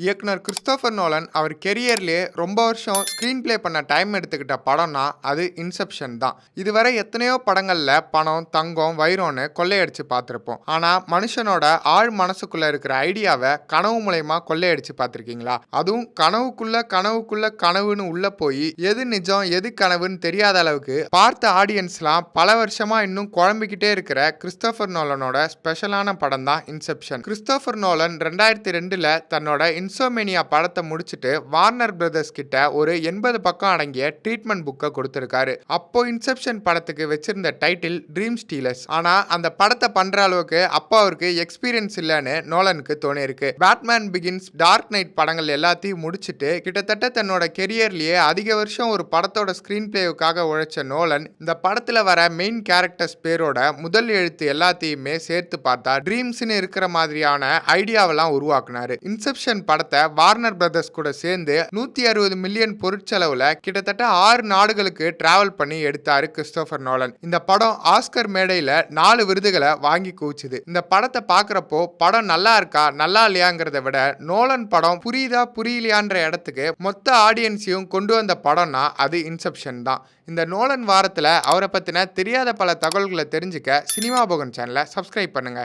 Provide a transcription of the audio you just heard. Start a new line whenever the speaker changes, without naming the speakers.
இயக்குனர் Christopher Nolan அவர் கெரியர்லயே ரொம்ப வருஷம் ஸ்கிரீன் பிளே பண்ண டைம் எடுத்துக்கிட்ட படம்னா அது இன்செப்ஷன் தான். இதுவரை எத்தனையோ படங்கள்ல பணம், தங்கம், வைரம்னு கொள்ளையடிச்சு பார்த்திருப்போம். ஆனா மனுஷனோட ஆழ் மனசுக்குள்ள இருக்கிற ஐடியாவை கனவு மூலயமா கொள்ளையடிச்சு பார்த்திருக்கீங்களா? அதுவும் கனவுக்குள்ள கனவுக்குள்ள கனவுன்னு உள்ள போய் எது நிஜம் எது கனவுன்னு தெரியாத அளவுக்கு பார்த்த ஆடியன்ஸ்லாம் பல வருஷமா இன்னும் குழம்பிக்கிட்டே இருக்கிற கிறிஸ்டோபர் நோலனோட ஸ்பெஷலான படம் தான் இன்செப்ஷன். கிறிஸ்டோபர் நோலன் 2002ல தன்னோட இன்சோமேனியா படத்தை முடிச்சுட்டு வார்னர் பிரதர்ஸ் கிட்ட ஒரு 80 பக்கம் அடங்கிய ட்ரீட்மெண்ட் புக்கை கொடுத்திருக்காரு. அப்போ இன்செப்ஷன் படத்துக்கு வச்சிருந்த டைட்டில் ட்ரீம் ஸ்டீலர்ஸ். ஆனா அந்த படத்தை பண்ற அளவுக்கு அப்போ அவருக்கு எக்ஸ்பீரியன்ஸ் இல்லைன்னு நோலனுக்கு தோணியிருக்கு. பேட்மேன் பிகின்ஸ், டார்க் நைட் படங்கள் எல்லாத்தையும் முடிச்சுட்டு கிட்டத்தட்ட தன்னோட கெரியர்லயே அதிக வருஷம் ஒரு படத்தோட ஸ்கிரீன் பிளேவுக்காக உழைச்ச நோலன் இந்த படத்துல வர மெயின் கேரக்டர்ஸ் பேரோட முதல் எழுத்து எல்லாத்தையுமே சேர்த்து பார்த்தா ட்ரீம்ஸ்னு இருக்கிற மாதிரியான ஐடியாவெல்லாம் உருவாக்குனாரு. இன்செப்ஷன் படத்தை வார்னர் பிரதர்ஸ் கூட சேர்ந்து 160 மில்லியன் பொருட்செலவுல கிட்டத்தட்ட 6 நாடுகளுக்கு டிராவல் பண்ணி எடுத்தாரு கிறிஸ்டோபர் நோலன். இந்த படம் ஆஸ்கர் மேடையில 4 விருதுகளை வாங்கி குவிச்சுது. இந்த படத்தை பார்க்கறப்போ படம் நல்லா இருக்கா நல்லா இல்லையாங்கிறத விட நோலன் படம் புரியுதா புரியலையான்ற இடத்துக்கு மொத்த ஆடியன்ஸையும் கொண்டு வந்த படம்னா அது இன்செப்ஷன் தான். இந்த நோலன் வாரத்துல அவரை பத்தின தெரியாத பல தகவல்களை தெரிஞ்சுக்க சினிமா போகன் சேனலை சப்ஸ்கிரைப் பண்ணுங்க.